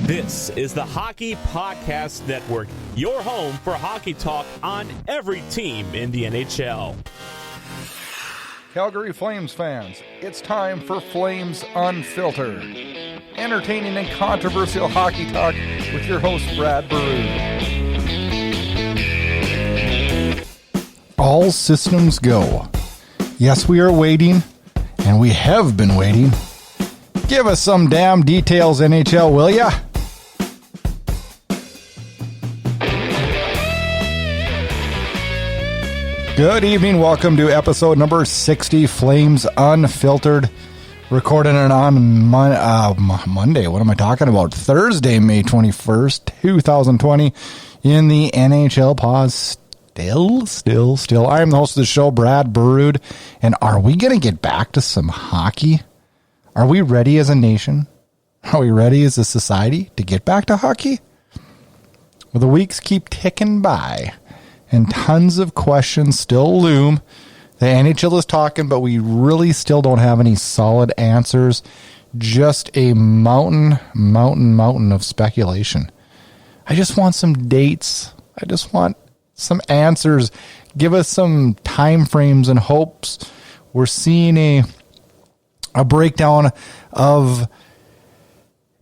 This is the Hockey Podcast Network, your home for hockey talk on every team in the NHL. Calgary Flames fans, it's time for Flames Unfiltered. Entertaining and controversial hockey talk with your host, Brad Treliving. All systems go. Yes, we are waiting, and we have been waiting. Give us some damn details, NHL, will ya? Good evening. Welcome to episode number 60, Flames Unfiltered. Recording it on Monday. What am I talking about? Thursday, May 21st, 2020 in the NHL pause. Still. I am the host of the show, Brad Baroud. And are we going to get back to some hockey? Are we ready as a nation? Are we ready as a society to get back to hockey? Well, the weeks keep ticking by, and tons of questions still loom. The NHL is talking, but we really still don't have any solid answers. Just a mountain of speculation. I just want some dates. I just want some answers. Give us some time frames and hopes. We're seeing a breakdown of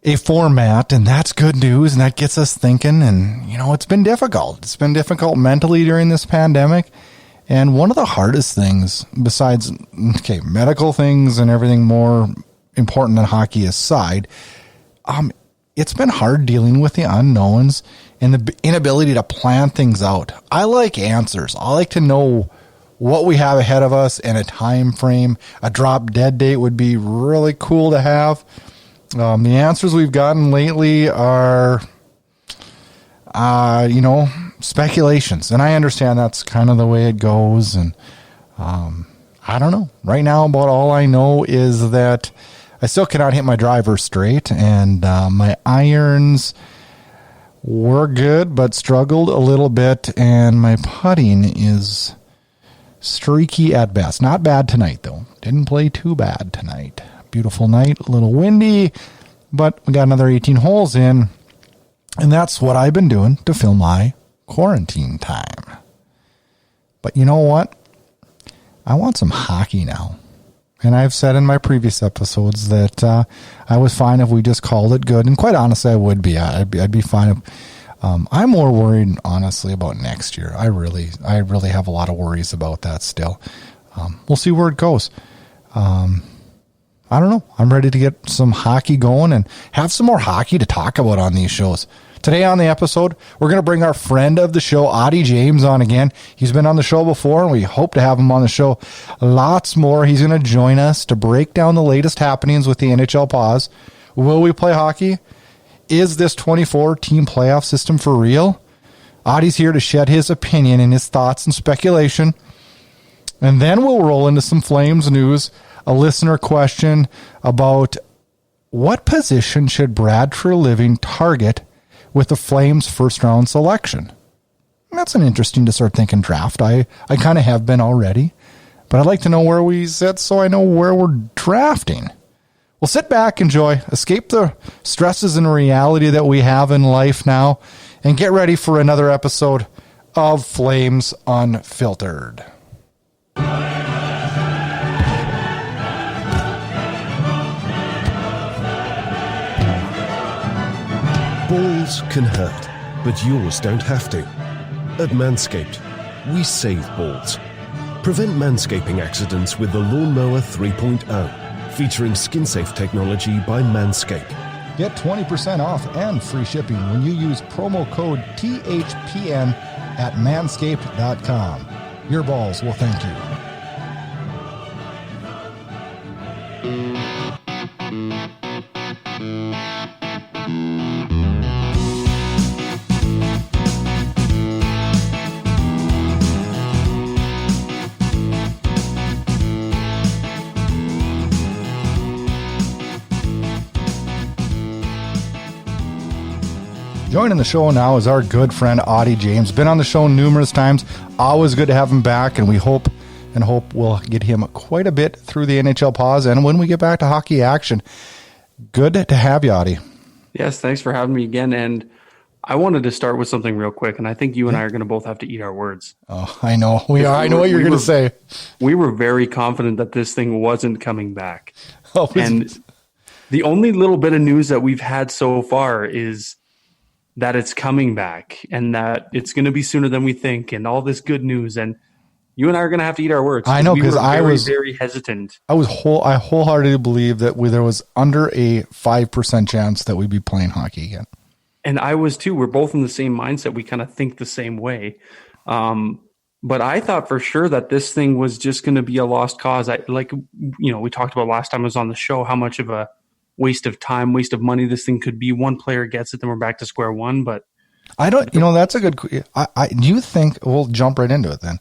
a format, and that's good news, and that gets us thinking. And, you know, it's been difficult. It's been difficult mentally during this pandemic. And one of the hardest things, besides, medical things and everything more important than hockey aside, it's been hard dealing with the unknowns and the inability to plan things out. I like answers. I like to know what we have ahead of us and a time frame. A drop dead date would be really cool to have. The answers we've gotten lately are, speculations. And I understand that's kind of the way it goes. And I don't know. Right now, about all I know is that I still cannot hit my driver straight. And my irons were good, but struggled a little bit. And my putting is streaky at best. Not bad tonight, though. Didn't play too bad tonight. Beautiful night, a little windy, but we got another 18 holes in, and that's what I've been doing to fill my quarantine time. But you know what? I want some hockey now. And I've said in my previous episodes that I was fine if we just called it good, and quite honestly, I would be. I'd be fine if I'm more worried, honestly, about next year. I really have a lot of worries about that still. We'll see where it goes. I don't know. I'm ready to get some hockey going and have some more hockey to talk about on these shows. Today on the episode, we're going to bring our friend of the show, Auddie James, on again. He's been on the show before, and we hope to have him on the show lots more. He's going to join us to break down the latest happenings with the NHL pause. Will we play hockey? Is this 24-team playoff system for real? Auddie's here to shed his opinion and his thoughts and speculation. And then we'll roll into some Flames news. A listener question about what position should Brad Treliving target with the Flames first round selection. That's an interesting to start thinking draft. I kind of have been already, but I'd like to know where we sit so I know where we're drafting. Well, sit back, enjoy, escape the stresses and reality that we have in life now, and get ready for another episode of Flames Unfiltered. Balls can hurt, but yours don't have to. At Manscaped, we save balls. Prevent manscaping accidents with the Lawnmower 3.0, featuring skin-safe technology by Manscaped. Get 20% off and free shipping when you use promo code THPN at manscaped.com. Your balls will thank you. Joining the show now is our good friend Auddie James. Been on the show numerous times. Always good to have him back, and we hope we'll get him quite a bit through the NHL pause and when we get back to hockey action. Good to have you, Auddie. Yes, thanks for having me again. And I wanted to start with something real quick, and I think you and I are going to both have to eat our words. Oh, I know. I know what you're going to say. We were very confident that this thing wasn't coming back. Oh, and the only little bit of news that we've had so far is that it's coming back and that it's going to be sooner than we think and all this good news. And you and I are going to have to eat our words. I know, because I was very hesitant. I wholeheartedly believe that there was under a 5% chance that we'd be playing hockey again. And I was too. We're both in the same mindset. We kind of think the same way. But I thought for sure that this thing was just going to be a lost cause. We talked about last time I was on the show, how much of a waste of time, waste of money this thing could be. One player gets it, then we're back to square one. But I don't, that's a good, do you think, we'll jump right into it then.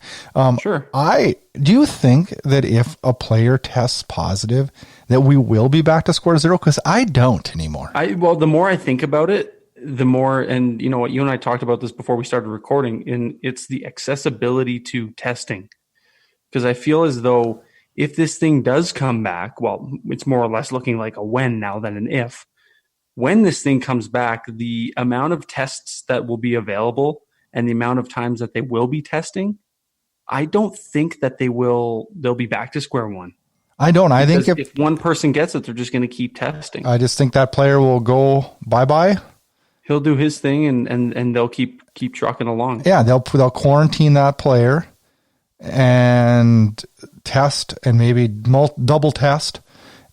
Sure. Do you think that if a player tests positive that we will be back to square zero? Because I don't anymore. The more I think about it, the more, and you know what, you and I talked about this before we started recording, and it's the accessibility to testing. Because I feel as though if this thing does come back, well, it's more or less looking like a when now than an if. When this thing comes back, the amount of tests that will be available and the amount of times that they will be testing, I don't think that they'll be back to square one. I don't. I think if one person gets it, they're just going to keep testing. I just think that player will go bye-bye. He'll do his thing and they'll keep trucking along. Yeah, they'll quarantine that player and test and maybe double test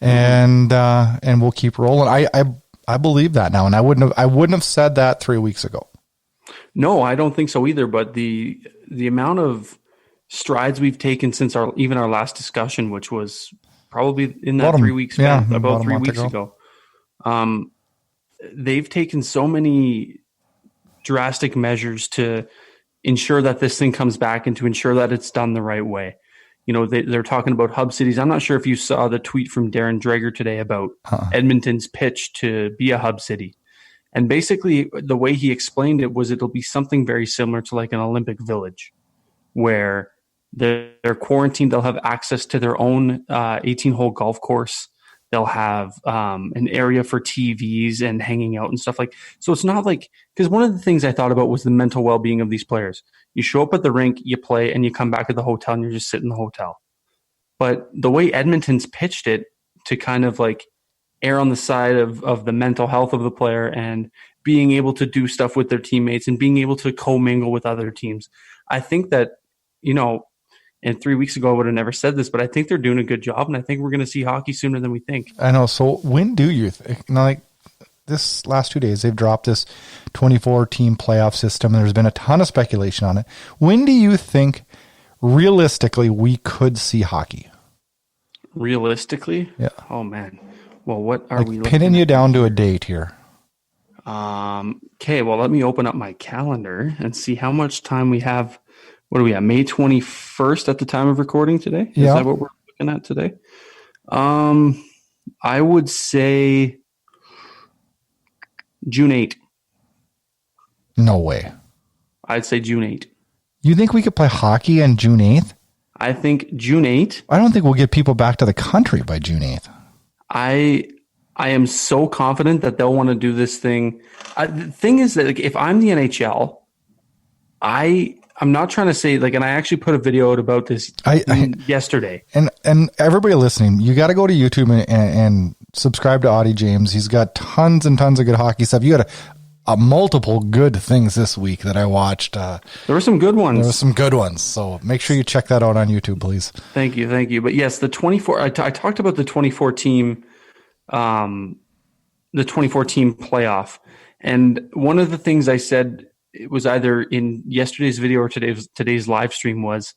and we'll keep rolling. I believe that now, and I wouldn't have said that 3 weeks ago. No, I don't think so either. But the amount of strides we've taken since our last discussion, which was probably in that 3 weeks, about 3 weeks ago. They've taken so many drastic measures to ensure that this thing comes back and to ensure that it's done the right way. You know, they're talking about hub cities. I'm not sure if you saw the tweet from Darren Dreger today about Edmonton's pitch to be a hub city. And basically the way he explained it was it'll be something very similar to like an Olympic village where they're quarantined. They'll have access to their own 18-hole golf course. They'll have an area for TVs and hanging out and stuff like. So it's not like, because one of the things I thought about was the mental well-being of these players. You show up at the rink, you play, and you come back to the hotel and you're just sitting in the hotel. But the way Edmonton's pitched it to kind of like err on the side of the mental health of the player and being able to do stuff with their teammates and being able to commingle with other teams. I think that, and 3 weeks ago I would have never said this, but I think they're doing a good job, and I think we're going to see hockey sooner than we think. I know. So when do you think, like this last 2 days, they've dropped this 24-team playoff system, and there's been a ton of speculation on it. When do you think, realistically, we could see hockey? Realistically? Yeah. Oh, man. Well, what are we looking pinning you down to a date here? Okay, well, let me open up my calendar and see how much time we have. What do we have? May 21st at the time of recording today? Yeah. Is that what we're looking at today? I would say June 8. No way. I'd say June 8. You think we could play hockey on June 8th? I think June 8. I don't think we'll get people back to the country by June 8th. I am so confident that they'll want to do this thing. The thing is that like, if I'm the NHL, I'm not trying to say and I actually put a video out about this yesterday. And everybody listening, you got to go to YouTube and subscribe to Auddie James. He's got tons and tons of good hockey stuff. You got multiple good things this week that I watched. There were some good ones. There were some good ones. So make sure you check that out on YouTube, please. Thank you. But yes, the 24. I talked about the 24 team, the 24 team playoff, and one of the things I said. It was either in yesterday's video or today's live stream was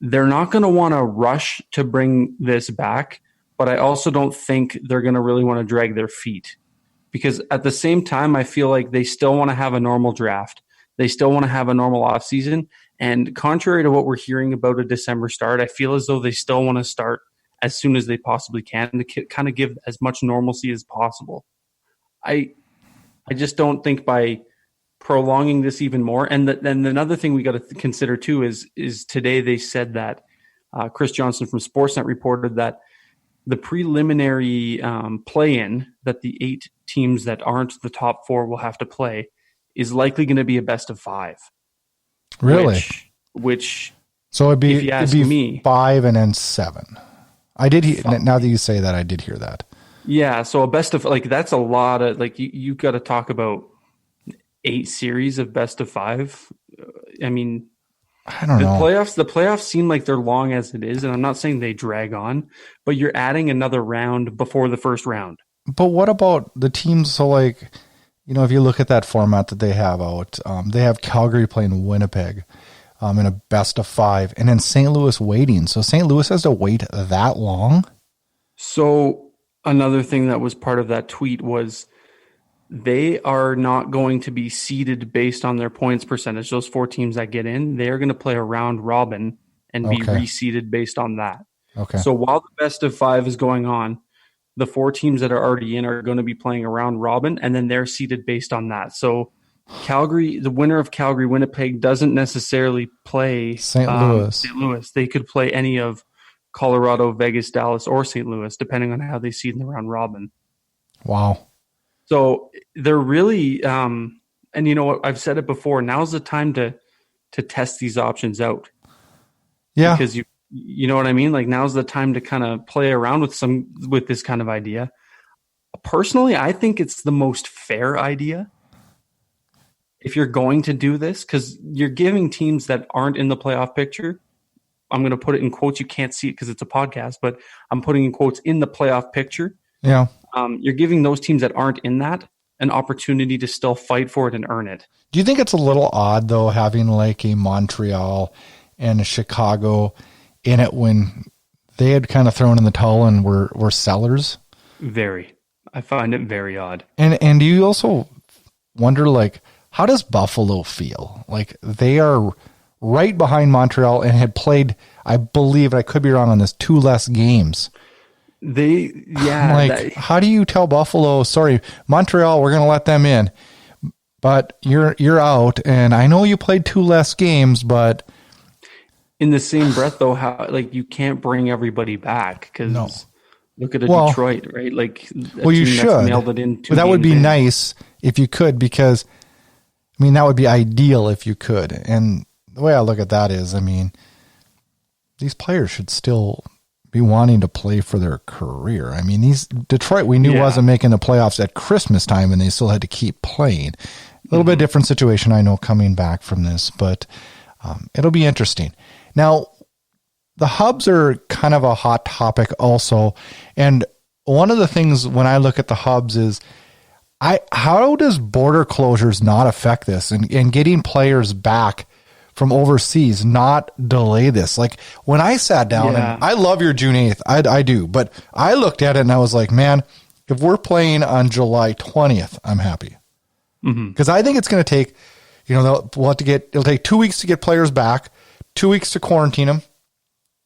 they're not going to want to rush to bring this back, but I also don't think they're going to really want to drag their feet because at the same time, I feel like they still want to have a normal draft. They still want to have a normal offseason. And contrary to what we're hearing about a December start, I feel as though they still want to start as soon as they possibly can to kind of give as much normalcy as possible. I just don't think by prolonging this even more. And then another thing we got to consider too is today they said that Chris Johnson from Sportsnet reported that the preliminary play-in that the 8 teams that aren't the top 4 will have to play is likely going to be a best of 5. Really? Which so it'd if you ask me, 5 and then 7. I did hear, now that you say that, I did hear that. Yeah, so a best of, like, that's a lot of, like, you got to talk about 8 series of best of 5. I mean, I don't know. The playoffs seem like they're long as it is, and I'm not saying they drag on, but you're adding another round before the first round. But what about the teams? So, like, you know, if you look at that format that they have out, they have Calgary playing Winnipeg in a best of 5, and then St. Louis waiting. So St. Louis has to wait that long? So another thing that was part of that tweet was they are not going to be seeded based on their points percentage. Those 4 teams that get in, they are going to play a round robin and be reseeded based on that. Okay. So while the best of 5 is going on, the 4 teams that are already in are going to be playing a round robin, and then they're seeded based on that. So Calgary, the winner of Calgary Winnipeg, doesn't necessarily play St. Louis. St. Louis. They could play any of Colorado, Vegas, Dallas, or St. Louis, depending on how they seed in the round robin. Wow. So they're really, and you know what? I've said it before. Now's the time to test these options out. Yeah. Because you know what I mean? Like, now's the time to kind of play around with this kind of idea. Personally, I think it's the most fair idea if you're going to do this, because you're giving teams that aren't in the playoff picture. I'm going to put it in quotes. You can't see it because it's a podcast, but I'm putting in quotes in the playoff picture. Yeah. You're giving those teams that aren't in that an opportunity to still fight for it and earn it. Do you think it's a little odd, though, having like a Montreal and a Chicago in it when they had kind of thrown in the towel and were sellers? Very. I find it very odd. And do you also wonder, like, how does Buffalo feel? Like, they are right behind Montreal and had played, I believe, I could be wrong on this, 2 less games. How do you tell Buffalo, sorry, Montreal, we're going to let them in, but you're out, and I know you played 2 less games, but in the same breath, though, how, like, you can't bring everybody back because look at Detroit, right? Like, you should. Mailed it in. But that would be nice if you could, because I mean, that would be ideal if you could. And the way I look at that is, I mean, these players should still be wanting to play for their career. I mean, Detroit, we knew wasn't making the playoffs at Christmas time, and they still had to keep playing. A little bit different situation, I know, coming back from this, but it'll be interesting. Now, the hubs are kind of a hot topic also, and one of the things when I look at the hubs is, how does border closures not affect this and getting players back from overseas not delay this? Like, when I sat down, and I love your June 8th, I do, but I looked at it and I was like, man, if we're playing on July 20th, I'm happy. Because I think it's going to take, it'll take 2 weeks to get players back, 2 weeks to quarantine them.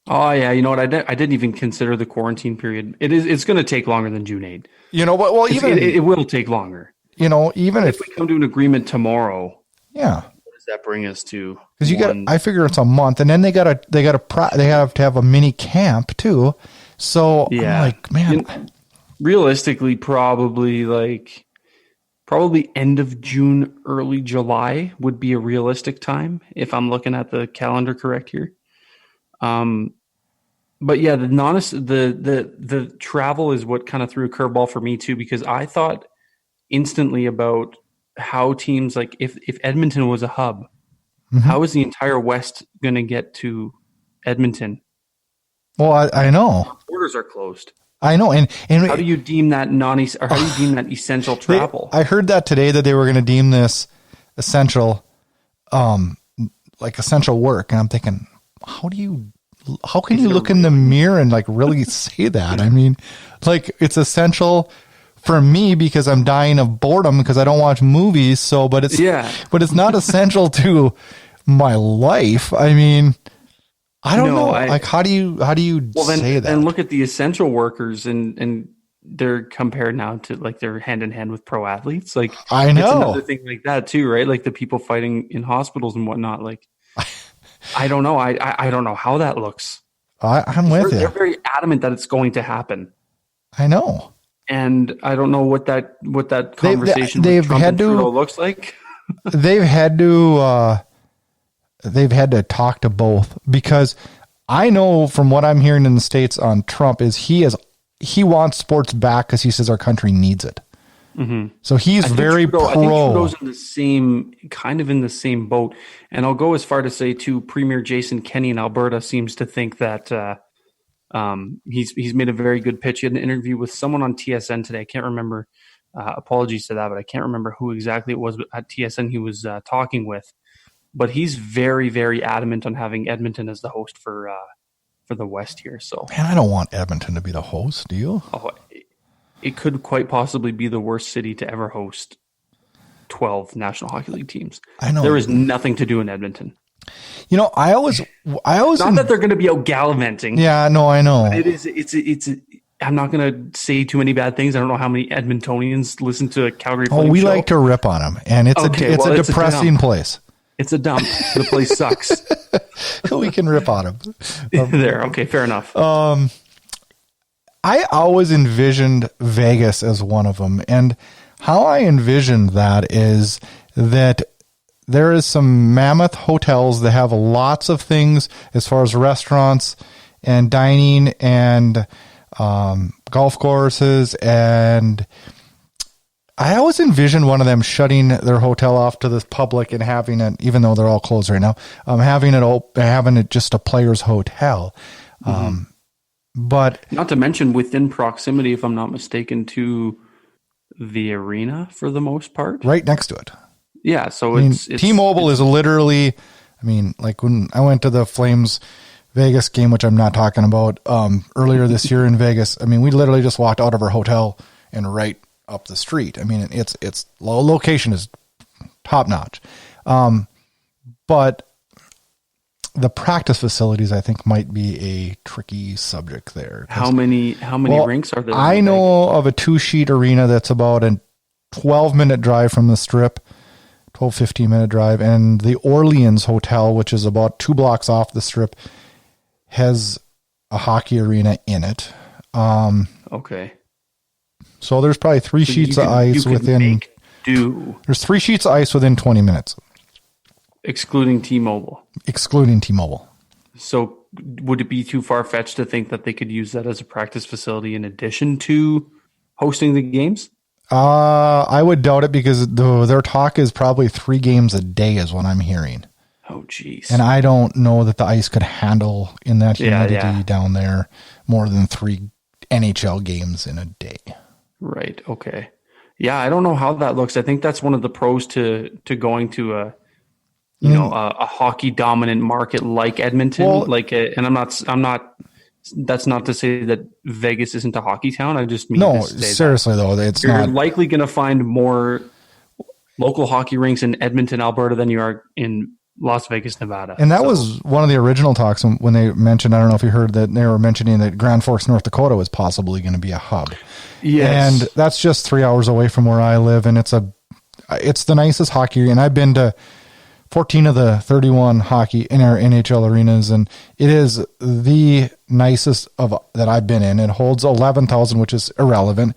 Oh yeah, you know what? I didn't even consider the quarantine period. It's going to take longer than June 8th. You know what? Well, it will take longer. Even if we come to an agreement tomorrow, what does that bring us to? Because I figure it's a month, and then they have to have a mini camp too. So I'm like, man, realistically, probably end of June, early July would be a realistic time if I'm looking at the calendar correct here. But yeah, the travel is what kind of threw a curveball for me too, because I thought instantly about how teams, like, if Edmonton was a hub, how is the entire West going to get to Edmonton? Well, I know borders are closed. I know, and how do you deem that essential travel? I heard that today, that they were going to deem this essential, like essential work, and I'm thinking, how can you look in the mirror and like really say that? I mean, like, it's essential for me because I'm dying of boredom because I don't watch movies. So, but it's not essential to my life. I mean, I don't know. How do you say that? And look at the essential workers, and they're compared now to, like, they're hand in hand with pro athletes. Like, I know, it's another thing like that too, right? Like the people fighting in hospitals and whatnot. Like, I don't know. I don't know how that looks. I'm with you. They're very adamant that it's going to happen. I know. And I don't know what that conversation with Trump and Trudeau looks like. they've had to talk to both, because I know from what I'm hearing in the States on Trump is he wants sports back because he says our country needs it. Mm-hmm. So he's very pro. I think Trudeau's in the same boat. And I'll go as far to say too, Premier Jason Kenney in Alberta seems to think that he's made a very good pitch. He had an interview with someone on TSN today. I can't remember. Apologies to that, but I can't remember who exactly it was at TSN he was talking with. But he's very, very adamant on having Edmonton as the host for the West here. So, man, I don't want Edmonton to be the host. Do you? Oh, it could quite possibly be the worst city to ever host 12 National Hockey League teams. I know there is nothing to do in Edmonton. You know, I always not that they're going to be out gallivanting. Yeah, no, I know. It's I'm not going to say too many bad things. I don't know how many Edmontonians listen to a Calgary Flames we show. Like to rip on them, and it's a depressing place. It's a dump. The place sucks. We can rip on them. There. Okay, fair enough. I always envisioned Vegas as one of them. And how I envisioned that is that there is some mammoth hotels that have lots of things as far as restaurants and dining and golf courses. And I always envisioned one of them shutting their hotel off to the public and having it, even though they're all closed right now, having it just a player's hotel. Mm-hmm. But not to mention within proximity, if I'm not mistaken, to the arena for the most part, right next to it. Yeah, so it's T-Mobile is literally. I mean, like when I went to the Flames Vegas game, which I'm not talking about, earlier this year in Vegas. I mean, we literally just walked out of our hotel and right up the street. I mean, its location is top notch, but the practice facilities, I think, might be a tricky subject there. How many rinks are there? I know of a 2-sheet arena that's about a 12-minute drive from the Strip, 15-minute drive. And the Orleans Hotel, which is about 2 blocks off the Strip, has a hockey arena in it. Okay. So there's probably 3 sheets of ice within... There's 3 sheets of ice within 20 minutes. Excluding T-Mobile. So would it be too far-fetched to think that they could use that as a practice facility in addition to hosting the games? I would doubt it, because their talk is probably 3 games a day is what I'm hearing. Oh, geez. And I don't know that the ice could handle in that humidity down there more than 3 NHL games in a day. Right. Okay. Yeah, I don't know how that looks. I think that's one of the pros to going to a hockey dominant market like Edmonton. Well, and I'm not. That's not to say that Vegas isn't a hockey town. I just mean no. Seriously though, it's you're not likely going to find more local hockey rinks in Edmonton, Alberta, than you are in Las Vegas, Nevada. And that was one of the original talks when they mentioned. I don't know if you heard that they were mentioning that Grand Forks, North Dakota, was possibly going to be a hub. Yes, and that's just 3 hours away from where I live, and it's the nicest hockey. And I've been to 14 of the 31 hockey in our NHL arenas, and it is the nicest that I've been in. It holds 11,000, which is irrelevant.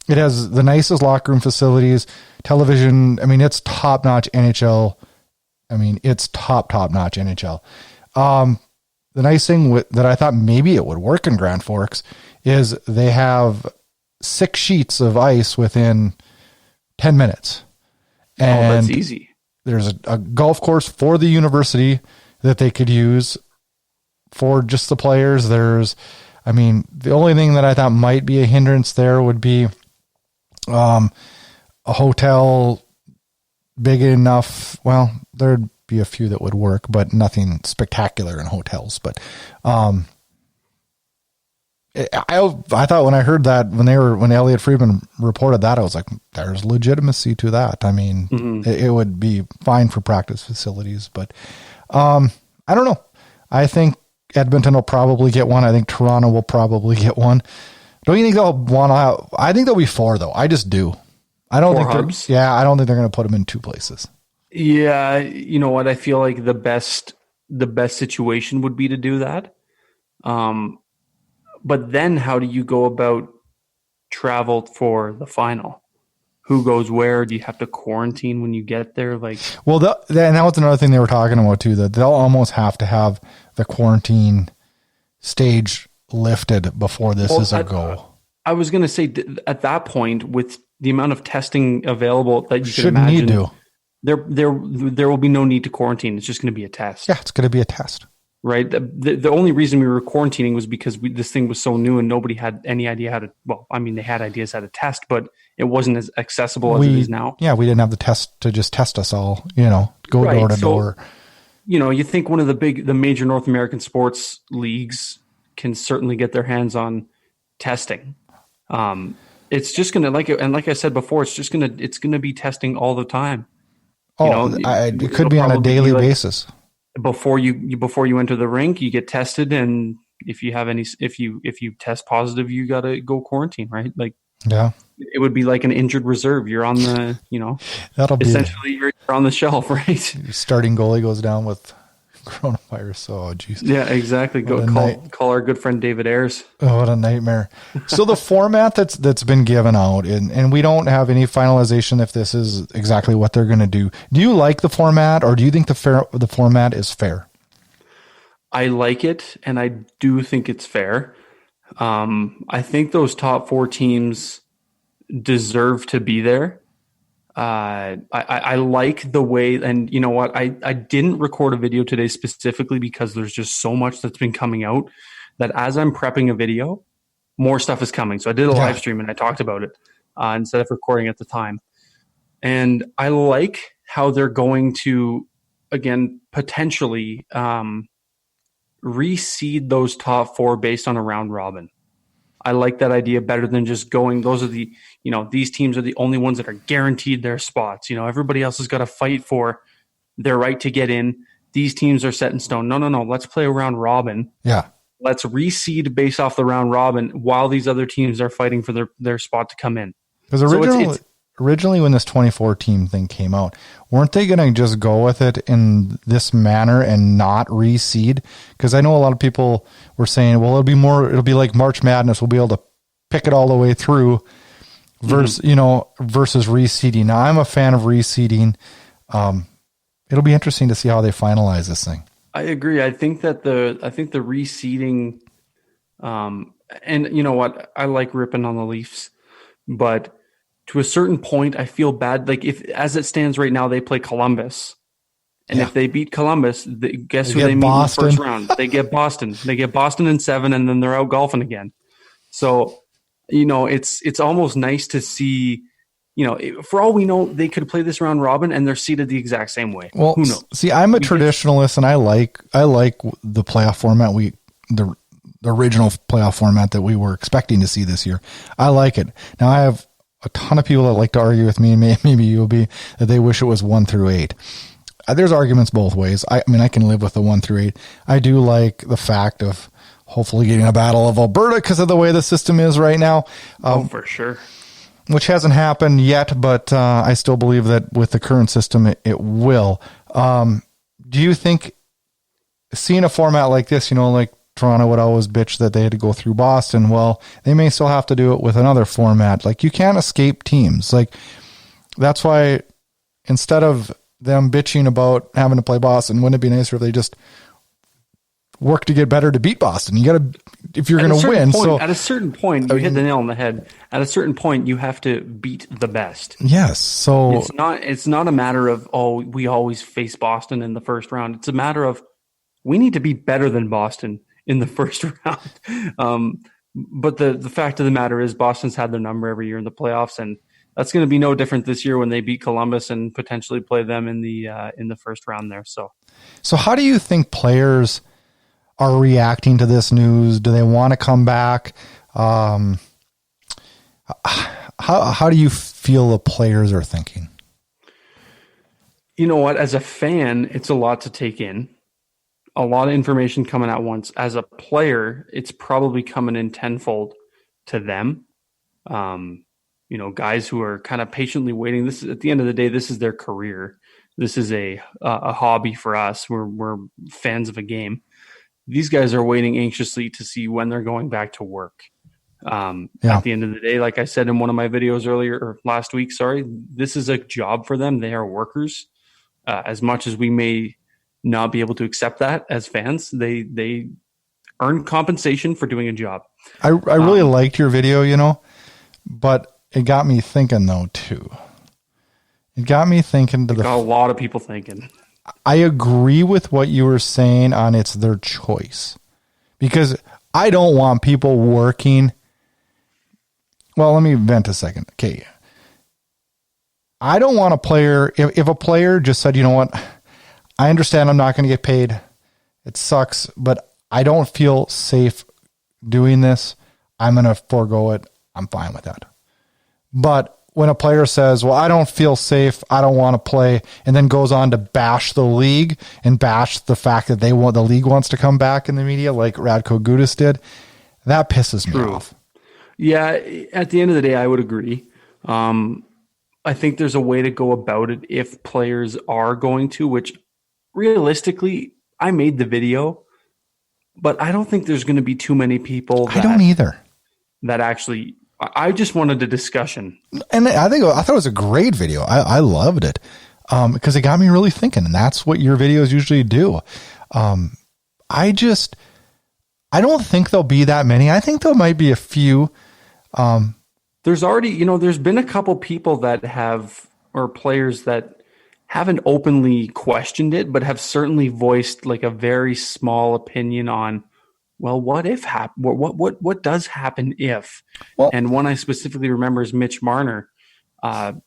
It has the nicest locker room facilities, television. I mean, it's top-notch NHL. I mean, it's top-notch NHL. The nice thing that I thought maybe it would work in Grand Forks is they have 6 sheets of ice within 10 minutes. And that's easy. There's a golf course for the university that they could use for just the players. The only thing that I thought might be a hindrance there would be a hotel big enough. Well, there'd be a few that would work, but nothing spectacular in hotels. But I thought when I heard that when Elliot Friedman reported that, I was like, there's legitimacy to that. I mean, it would be fine for practice facilities, but I don't know. I think Edmonton will probably get one. I think Toronto will probably get one. Don't you think they'll want to? I think there'll be 4 though. I just do. I don't think hubs? I don't think they're going to put them in 2 places. Yeah, you know what? I feel like the best situation would be to do that. But then how do you go about travel for the final? Who goes where? Do you have to quarantine when you get there? Like, well, and that was another thing they were talking about too, that they'll almost have to have the quarantine stage lifted before this is a go. I was going to say at that point, with the amount of testing available that you Shouldn't can imagine, need to. There will be no need to quarantine. It's just going to be a test. Yeah, it's going to be a test. Right. The only reason we were quarantining was because this thing was so new and nobody had any idea how to. Well, I mean, they had ideas how to test, but it wasn't as accessible as it is now. Yeah, we didn't have the test to just test us all. Go right. door to door. You think one of the major North American sports leagues can certainly get their hands on testing. It's just gonna like I said before, it's gonna be testing all the time. It could be on a daily basis. Before you enter the rink, you get tested, and if you test positive, you got to go quarantine, right? Like, yeah, it would be like an injured reserve. You're on the, that'll be essentially you're on the shelf, right? Your starting goalie goes down with coronavirus. Oh, jeez. Yeah, exactly. Call our good friend David Ayres. Oh, what a nightmare. So the format that's been given out, and we don't have any finalization if this is exactly what they're going to do. Do you like the format, or do you think the format is fair? I like it, and I do think it's fair. I think those top 4 teams deserve to be there. I like the way, and you know what? I didn't record a video today specifically because there's just so much that's been coming out that as I'm prepping a video, more stuff is coming. So I did a live stream and I talked about it instead of recording at the time. And I like how they're going to, again, potentially reseed those top 4 based on a round robin. I like that idea better than just going, those are the, these teams are the only ones that are guaranteed their spots. Everybody else has got to fight for their right to get in. These teams are set in stone. No. Let's play a round robin. Yeah. Let's reseed based off the round robin while these other teams are fighting for their spot to come in. Because originally when this 24 team thing came out, weren't they going to just go with it in this manner and not reseed? Because I know a lot of people were saying, well, it'll be like March Madness. We'll be able to pick it all the way through versus reseeding. Now I'm a fan of reseeding. It'll be interesting to see how they finalize this thing. I agree. I think the reseeding, and you know what? I like ripping on the Leafs, but to a certain point, I feel bad. Like if, as it stands right now, they play Columbus, and if they beat Columbus, guess who they meet in the first round? They get Boston. They get Boston in 7, and then they're out golfing again. So, it's almost nice to see. For all we know, they could play this round robin, and they're seated the exact same way. Well, who knows? See, I'm a traditionalist, and I like the playoff format. The original playoff format that we were expecting to see this year. I like it. Now I have a ton of people that like to argue with me, and maybe you'll be, that they wish it was 1 through 8. There's arguments both ways. I mean, I can live with the 1 through 8. I do like the fact of hopefully getting a Battle of Alberta because of the way the system is right now. For sure. Which hasn't happened yet, but I still believe that with the current system, it will. Do you think seeing a format like this, like Toronto would always bitch that they had to go through Boston. Well, they may still have to do it with another format. Like, you can't escape teams. Like, that's why instead of them bitching about having to play Boston, wouldn't it be nicer if they just work to get better to beat Boston? You got to, if you're going to win. So at a certain point, you hit the nail on the head. At a certain point, you have to beat the best. Yes. So it's not a matter of, we always face Boston in the first round. It's a matter of, we need to be better than Boston in the first round. But the fact of the matter is, Boston's had their number every year in the playoffs, and that's going to be no different this year when they beat Columbus and potentially play them in the first round there. So how do you think players are reacting to this news? Do they want to come back? How do you feel the players are thinking? You know what? As a fan, it's a lot to take in. A lot of information coming at once. As a player, it's probably coming in tenfold to them. Guys who are kind of patiently waiting. This is, at the end of the day, this is their career. This is a hobby for us. We're fans of a game. These guys are waiting anxiously to see when they're going back to work. At the end of the day, like I said in one of my videos earlier, or last week, sorry, this is a job for them. They are workers. As much as we may not be able to accept that as fans, they earn compensation for doing a job. I really liked your video, but it got me thinking though too. It got me thinking got a lot of people thinking. I agree with what you were saying on it's their choice, because I don't want people working. Well, let me vent a second. Okay. I don't want a player, if a player just said, you know what, I understand I'm not going to get paid. It sucks, but I don't feel safe doing this. I'm going to forego it. I'm fine with that. But when a player says, well, I don't feel safe, I don't want to play, and then goes on to bash the league and bash the fact that the league wants to come back in the media like Radko Gudas did, that pisses me off. Yeah, at the end of the day, I would agree. I think there's a way to go about it if players are going to, which realistically, I made the video, but I don't think there's going to be too many people. I don't either. That actually, I just wanted a discussion. And I thought it was a great video. I loved it because it got me really thinking, and that's what your videos usually do. I don't think there'll be that many. I think there might be a few. There's already, there's been a couple people that have, or players that haven't openly questioned it, but have certainly voiced like a very small opinion on, well, what if what does happen if? Well, and one I specifically remember is Mitch Marner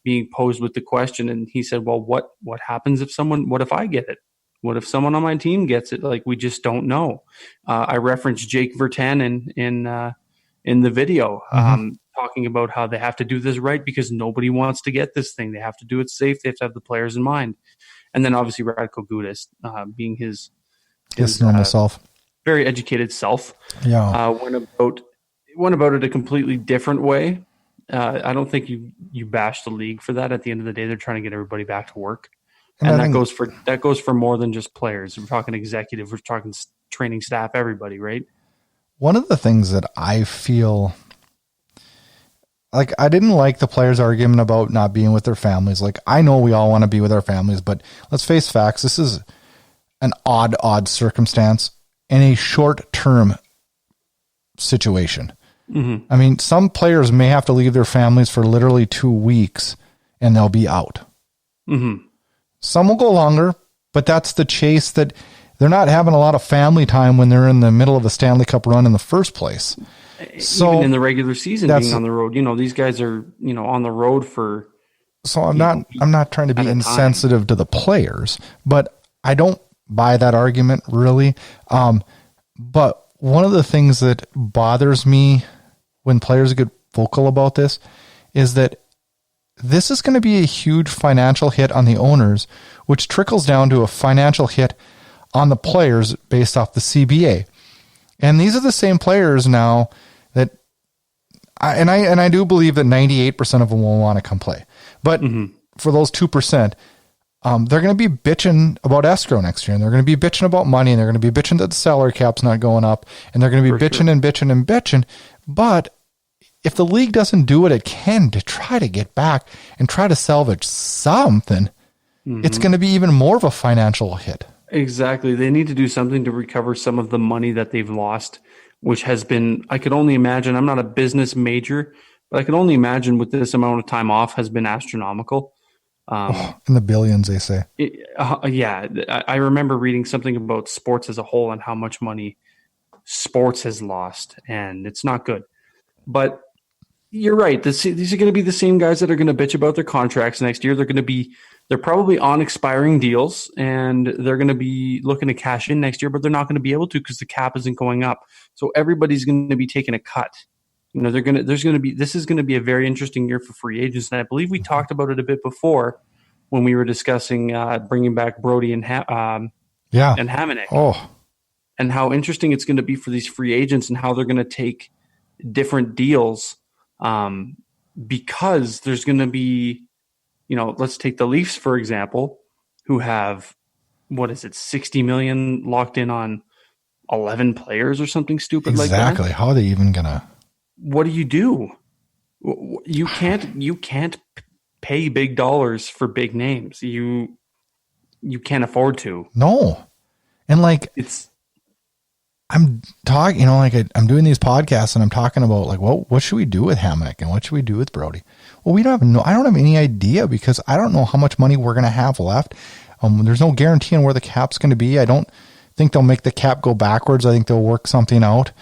being posed with the question, and he said, well, what happens if what if I get it? What if someone on my team gets it? Like, we just don't know. I referenced Jake Virtanen in the video, talking about how they have to do this right because nobody wants to get this thing. They have to do it safe. They have to have the players in mind. And then obviously Radko Gudas being his normal self, very educated self, went about it a completely different way. I don't think you bash the league for that. At the end of the day, they're trying to get everybody back to work. And that goes for more than just players. We're talking executive, we're talking training staff, everybody, right? One of the things that I feel like, I didn't like the players' argument about not being with their families. Like, I know we all want to be with our families, but let's face facts. This is an odd circumstance in a short-term situation. Mm-hmm. I mean, some players may have to leave their families for literally 2 weeks and they'll be out. Mm-hmm. Some will go longer, but that's the chase, that they're not having a lot of family time when they're in the middle of a Stanley Cup run in the first place. So, even in the regular season, being on the road, these guys are, on the road for. So I'm not trying to be insensitive to the players, but I don't buy that argument really. But one of the things that bothers me when players get vocal about this is that this is going to be a huge financial hit on the owners, which trickles down to a financial hit on the players based off the CBA. And these are the same players now that, I do believe that 98% of them will want to come play. But for those 2%, they're going to be bitching about escrow next year, and they're going to be bitching about money, and they're going to be bitching that the salary cap's not going up, and they're going to be bitching and bitching and bitching. But if the league doesn't do what it can to try to get back and try to salvage something, it's going to be even more of a financial hit. Exactly. They need to do something to recover some of the money that they've lost, which has been, I could only imagine, I'm not a business major, but I could only imagine with this amount of time off has been astronomical. In the billions, they say. I remember reading something about sports as a whole and how much money sports has lost, and it's not good. But you're right. These are going to be the same guys that are going to bitch about their contracts next year. They're probably on expiring deals, and they're going to be looking to cash in next year, but they're not going to be able to because the cap isn't going up. So everybody's going to be taking a cut. This is going to be a very interesting year for free agents, and I believe we talked about it a bit before when we were discussing bringing back Brody and Hamonic. And how interesting it's going to be for these free agents and how they're going to take different deals, because there's going to be, let's take the Leafs, for example, who have, 60 million locked in on 11 players or something stupid like that. Exactly. How are they even going to? what do? You can't pay big dollars for big names. You can't afford to. No. And like, I'm talking, I'm doing these podcasts and I'm talking about like, what should we do with Hamonic and what should we do with Brody? Well, I don't have any idea because I don't know how much money we're going to have left. There's no guarantee on where the cap's going to be. I don't think they'll make the cap go backwards. I think they'll work something out.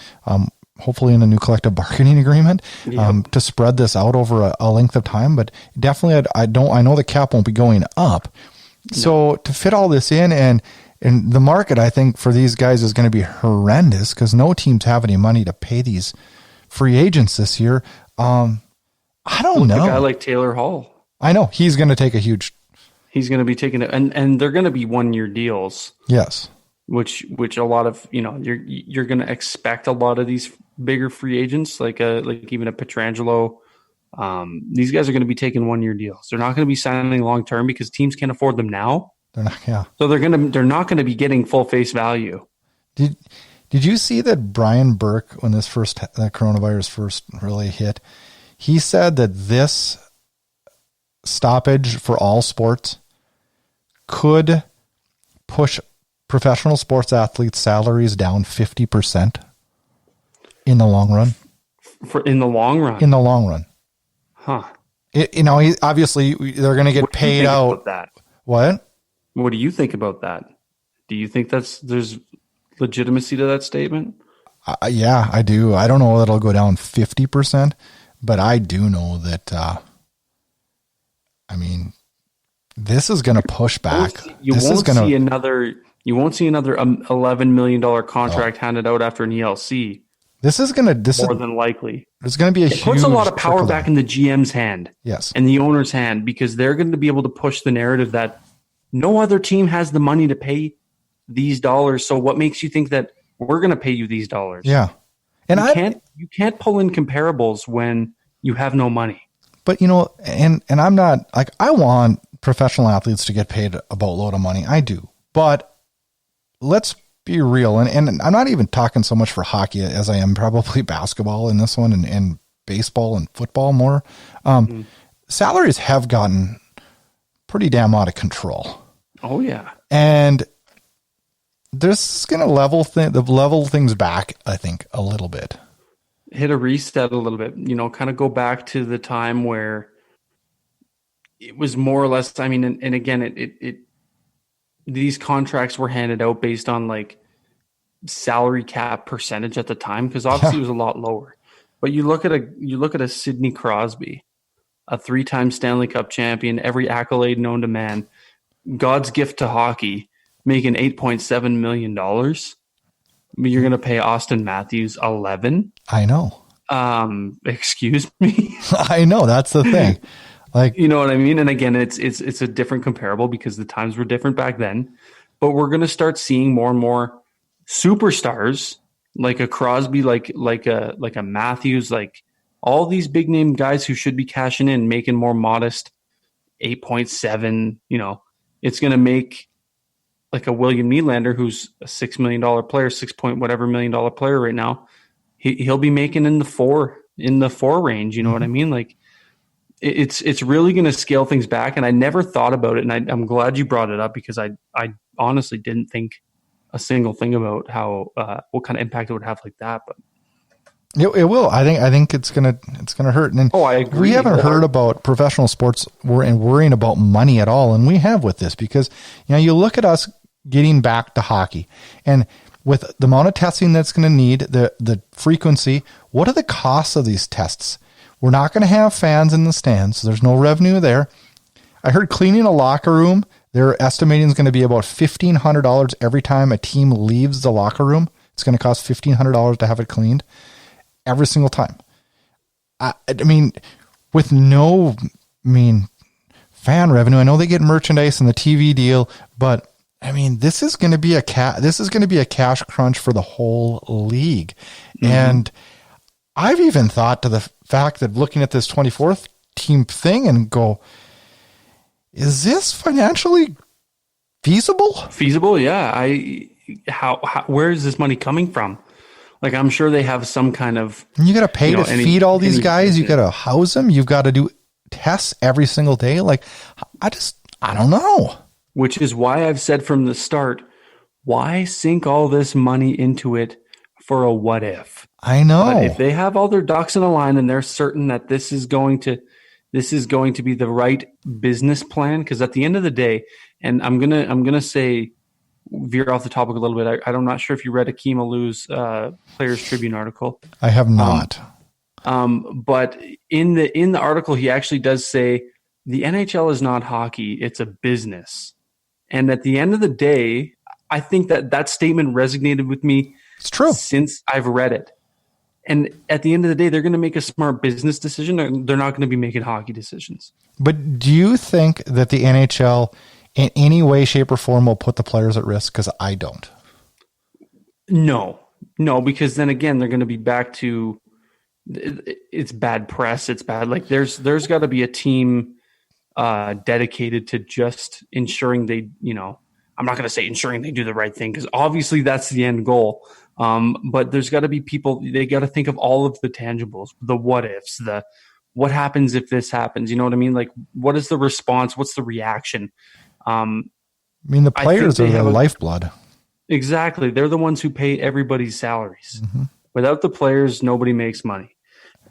Hopefully in a new collective bargaining agreement, to spread this out over a length of time, but definitely I know the cap won't be going up. No. So to fit all this in and the market, I think for these guys is going to be horrendous because no teams have any money to pay these free agents this year. I don't know. A guy like Taylor Hall. I know he's going to take he's going to be taking it and they're going to be 1-year deals. Yes. Which a lot of, you're going to expect a lot of these bigger free agents, like even a Pietrangelo. These guys are going to be taking 1-year deals. They're not going to be signing long-term because teams can't afford them now. They're not, yeah. So they're not going to be getting full face value. Did you see that Brian Burke, when the coronavirus first really hit, he said that this stoppage for all sports could push professional sports athletes' salaries down 50% in the long run. In the long run? In the long run. Huh. Obviously, they're going to get paid out. That? What? What do you think about that? Do you think there's legitimacy to that statement? Yeah, I do. I don't know that it'll go down 50%, but I do know that, this is going to push back. You won't see another $11 million contract handed out after an ELC. More than likely. There's going to be it puts a lot of power back in the GM's hand. Yes. And the owner's hand because they're going to be able to push the narrative that no other team has the money to pay these dollars. So what makes you think that we're going to pay you these dollars? Yeah. And you can't pull in comparables when you have no money. But and I'm not like, I want professional athletes to get paid a boatload of money. I do. But let's be real. And I'm not even talking so much for hockey as I am probably basketball in this one and baseball and football more. Salaries have gotten pretty damn out of control. Oh yeah. And this is going to level things back, I think, a little bit. Hit a reset a little bit, kind of go back to the time where it was more or less, and again, these contracts were handed out based on like salary cap percentage at the time. Cause obviously it was a lot lower, but you look at a Sidney Crosby, a 3-time Stanley Cup champion, every accolade known to man, God's gift to hockey, making $8.7 million. You're going to pay Austin Matthews 11. I know. Excuse me. I know. That's the thing. Like, you know what I mean? And again, it's a different comparable because the times were different back then, but we're going to start seeing more and more superstars like a Crosby, like a Matthews, like all these big name guys who should be cashing in, making more modest 8.7, it's going to make like a William Nylander, who's a $6 million player, $6 million player right now. He'll be making in the four range. You know what I mean? Like it's really going to scale things back. And I never thought about it. And I'm glad you brought it up because I honestly didn't think a single thing about how, what kind of impact it would have like that. But it will. I think it's gonna hurt. And I agree. We haven't heard about professional sports worrying about money at all, and we have with this because you look at us getting back to hockey, and with the amount of testing that's going to need, the frequency, what are the costs of these tests? We're not going to have fans in the stands, so there's no revenue there. I heard cleaning a locker room, they're estimating is going to be about $1,500 every time a team leaves the locker room. It's going to cost $1,500 to have it cleaned every single time. With no fan revenue, I know they get merchandise and the TV deal, but this is going to be a cash crunch for the whole league. Mm-hmm. And I've even thought to the fact that looking at this 24th team thing and go, is this financially feasible? Feasible, yeah. How where is this money coming from? Like, I'm sure they have some kind of... And you got to pay to feed all these guys. You got to house them. You've got to do tests every single day. Like, I don't know. Which is why I've said from the start, why sink all this money into it for a what if? I know. But if they have all their ducks in a line and they're certain that this is going to be the right business plan, because at the end of the day, and I'm gonna say, veer off the topic a little bit. I'm not sure if you read Akeem Alou's Players Tribune article. I have not. But in the article, he actually does say the NHL is not hockey; it's a business. And at the end of the day, I think that statement resonated with me. It's true. Since I've read it. And at the end of the day, they're going to make a smart business decision. They're not going to be making hockey decisions. But do you think that the NHL in any way, shape, or form will put the players at risk? Because I don't. No, because then again, they're going to be back to it's bad press. It's bad. Like there's got to be a team dedicated to just ensuring they, I'm not going to say ensuring they do the right thing, because obviously that's the end goal. But there's got to be people, they got to think of all of the tangibles, the what ifs, what happens if this happens, you know what I mean? Like, what is the response? What's the reaction? The players are their lifeblood. Exactly. They're the ones who pay everybody's salaries. Mm-hmm. Without the players, nobody makes money.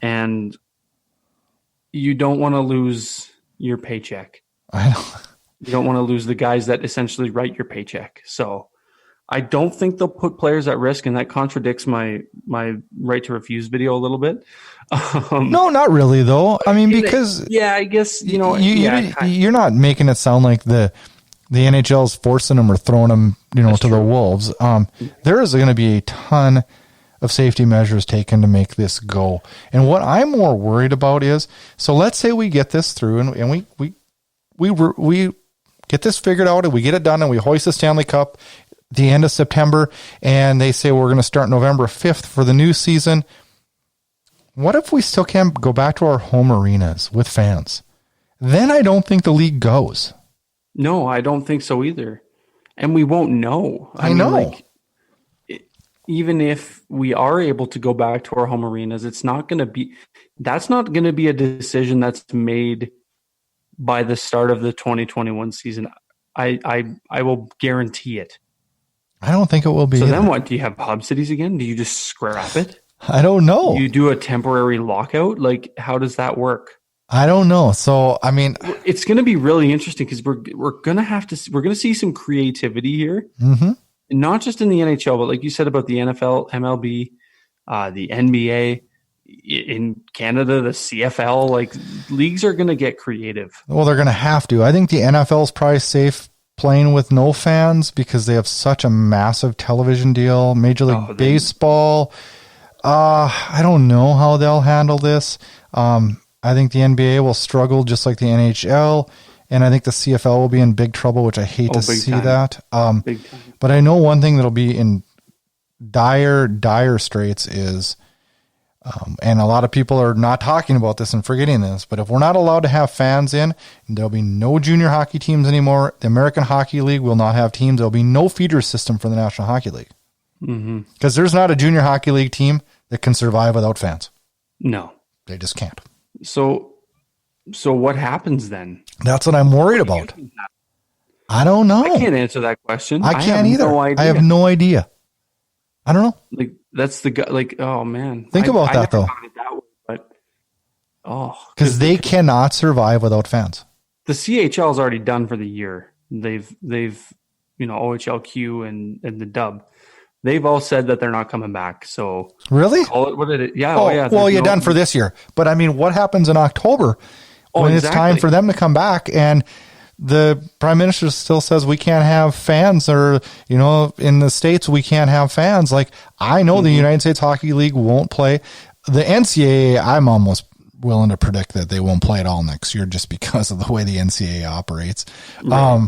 And you don't want to lose your paycheck. I know. You don't want to lose the guys that essentially write your paycheck. So I don't think they'll put players at risk, and that contradicts my right to refuse video a little bit. No, not really, though. I mean, because I guess you're not making it sound like the NHL's forcing them or throwing them, to the wolves. There is going to be a ton of safety measures taken to make this go. And what I'm more worried about is, so let's say we get this through, and we get this figured out, and we get it done, and we hoist the Stanley Cup the end of September, and they say we're going to start November 5th for the new season. What if we still can't go back to our home arenas with fans? Then I don't think the league goes. No, I don't think so either. And we won't know. I know. Even if we are able to go back to our home arenas, that's not going to be a decision that's made by the start of the 2021 season. I will guarantee it. I don't think it will be. So either. Then what? Do you have hub cities again? Do you just scrap it? I don't know. You do a temporary lockout? Like, how does that work? I don't know. So, I mean, it's going to be really interesting, because we're going to see some creativity here, mm-hmm. Not just in the NHL, but like you said about the NFL, MLB, the NBA, in Canada, the CFL. Like, leagues are going to get creative. Well, they're going to have to. I think the NFL is probably safe playing with no fans because they have such a massive television deal. Major League Baseball. I don't know how they'll handle this. I think the NBA will struggle just like the NHL, and I think the CFL will be in big trouble, which I hate to see that. But I know one thing that'll be in dire straits is, and a lot of people are not talking about this and forgetting this, but if we're not allowed to have fans in, there'll be no junior hockey teams anymore. The American Hockey League will not have teams. There'll be no feeder system for the National Hockey League. Because there's not a junior hockey league team that can survive without fans. No. They just can't. So what happens then? That's what I'm worried about. I don't know. I can't answer that question. I can't either. No idea. I have no idea. I don't know. Like, that's the guy. Like, oh man. Think about that though. Because they cannot survive without fans. The CHL is already done for the year. They've OHLQ and the Dub. They've all said that they're not coming back. So really, call it what it is. Yeah. Well, you're done for this year. But I mean, what happens in October when it's time for them to come back? And the Prime Minister still says we can't have fans, or in the States we can't have fans. Like, I know the United States Hockey League won't play. The NCAA, I'm almost willing to predict that they won't play at all next year just because of the way the NCAA operates. Right.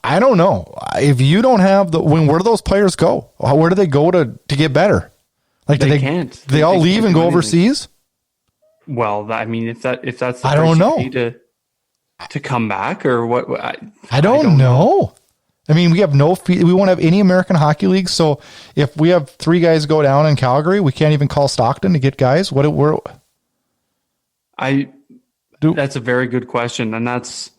I don't know. If you don't have where do those players go? Where do they go to get better? Like, they can't. They all leave and go overseas? Well, I mean, if that's the I don't know to come back, or what? I don't know. I mean, we won't have any American Hockey League. So if we have 3 guys go down in Calgary, we can't even call Stockton to get guys. That's a very good question, and that's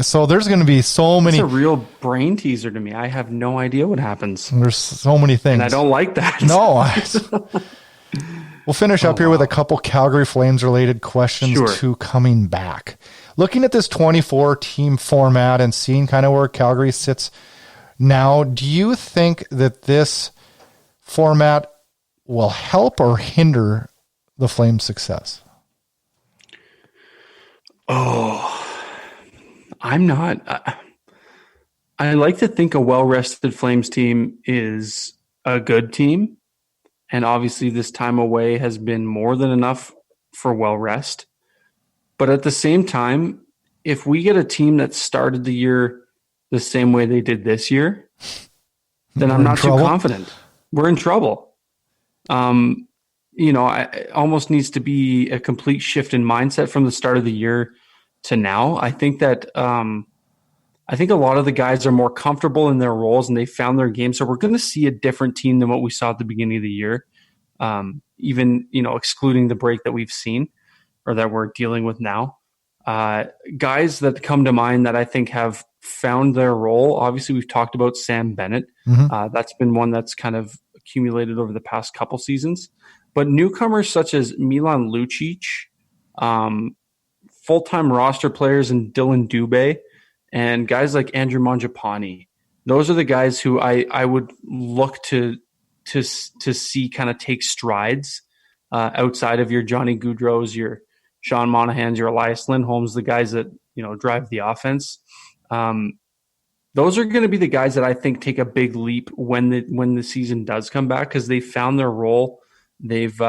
so there's going to be so many. It's a real brain teaser to me. I have no idea what happens. There's so many things, and I don't like that. No. We'll finish up here with a couple Calgary Flames related questions to coming back. Looking at this 24 team format and seeing kind of where Calgary sits now, do you think that this format will help or hinder the Flames' success? I'm not. I like to think a well-rested Flames team is a good team. And obviously this time away has been more than enough for well-rest. But at the same time, if we get a team that started the year the same way they did this year, then I'm not too confident. We're in trouble. It almost needs to be a complete shift in mindset from the start of the year to now. I think that I think a lot of the guys are more comfortable in their roles and they found their game. So we're going to see a different team than what we saw at the beginning of the year, even excluding the break that we've seen or that we're dealing with now. Guys that come to mind that I think have found their role. Obviously, we've talked about Sam Bennett. Mm-hmm. That's been one that's kind of accumulated over the past couple seasons. But newcomers such as Milan Lucic, full-time roster players in Dylan Dubé, and guys like Andrew Mangiapane, those are the guys who I would look to see kind of take strides outside of your Johnny Gaudreau's, your Sean Monahan's, your Elias Lindholm's, the guys that drive the offense. Those are going to be the guys that I think take a big leap when the season does come back because they found their role, they've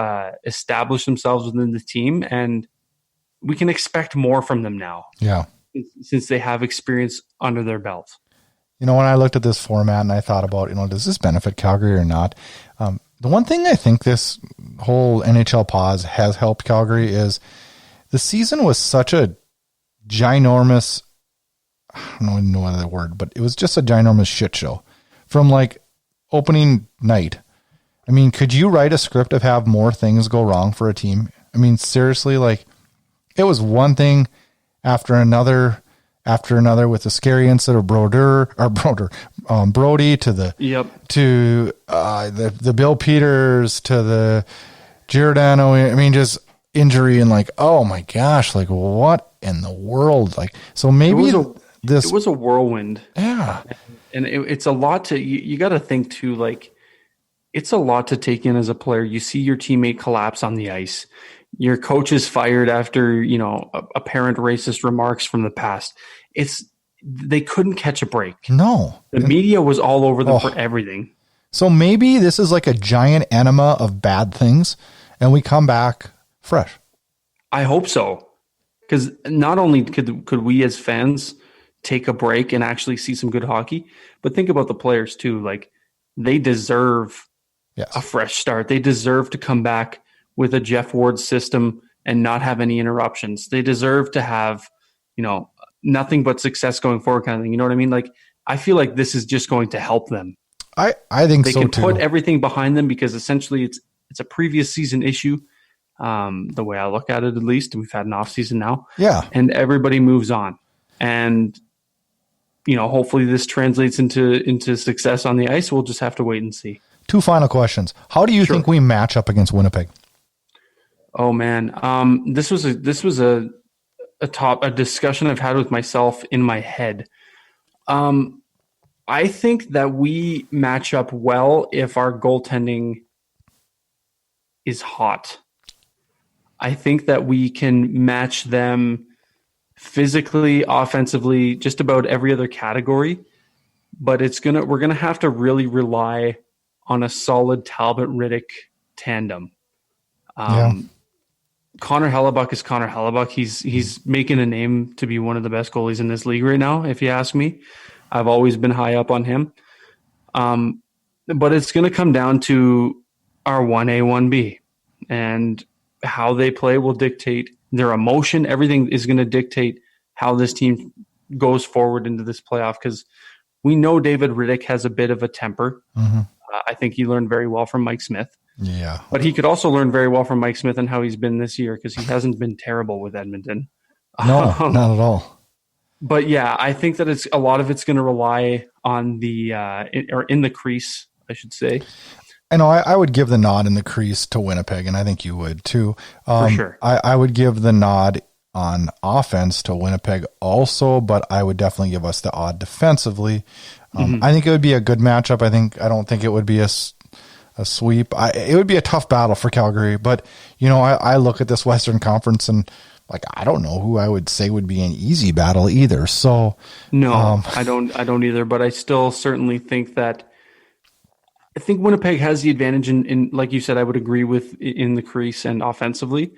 established themselves within the team, and we can expect more from them now. Yeah. Since they have experience under their belt. When I looked at this format and I thought about, does this benefit Calgary or not? The one thing I think this whole NHL pause has helped Calgary is the season was such a ginormous, I don't even know the word, but it was just a ginormous shit show from like opening night. I mean, could you write a script of have more things go wrong for a team? I mean, seriously, like it was one thing after another with the scary incident of Brody to the Bill Peters to the Giordano. I mean, just injury and like, oh my gosh, like what in the world? Like, so maybe it was a whirlwind. Yeah. And it's a lot to, you got to think too, like it's a lot to take in as a player. You see your teammate collapse on the ice. Your coach is fired after, apparent racist remarks from the past. They couldn't catch a break. No. The media was all over them for everything. So maybe this is like a giant enema of bad things and we come back fresh. I hope so. Because not only could we as fans take a break and actually see some good hockey, but think about the players too. Like they deserve a fresh start. They deserve to come back with a Jeff Ward system and not have any interruptions. They deserve to have, nothing but success going forward kind of thing. You know what I mean? Like, I feel like this is just going to help them. I think so too. They can put everything behind them because essentially it's a previous season issue. The way I look at it, at least, we've had an off season now. Yeah. And everybody moves on. And, hopefully this translates into success on the ice. We'll just have to wait and see. 2 final questions. How do you think we match up against Winnipeg? Oh man. This was a discussion I've had with myself in my head. I think that we match up well if our goaltending is hot. I think that we can match them physically, offensively, just about every other category, but we're going to have to really rely on a solid Talbot-Riddick tandem. Connor Hellebuck is Connor Hellebuck. He's making a name to be one of the best goalies in this league right now, if you ask me. I've always been high up on him. But it's going to come down to our 1A, 1B. And how they play will dictate their emotion. Everything is going to dictate how this team goes forward into this playoff. Because We know David Riddick has a bit of a temper. I think he learned very well from Mike Smith. Yeah. But he could also learn very well from Mike Smith and how he's been this year, because he hasn't been terrible with Edmonton. No, not at all. But yeah, I think that a lot of it's going to rely on in the crease, I should say. I know I would give the nod in the crease to Winnipeg, and I think you would too. For sure. I would give the nod on offense to Winnipeg also, but I would definitely give us the odd defensively. I think it would be a good matchup. I don't think it would be a sweep. It would be a tough battle for Calgary, but I look at this Western Conference and I don't know who I would say would be an easy battle either. So no, I don't either, but I still certainly think that I think Winnipeg has the advantage in like you said, I would agree with in the crease and offensively,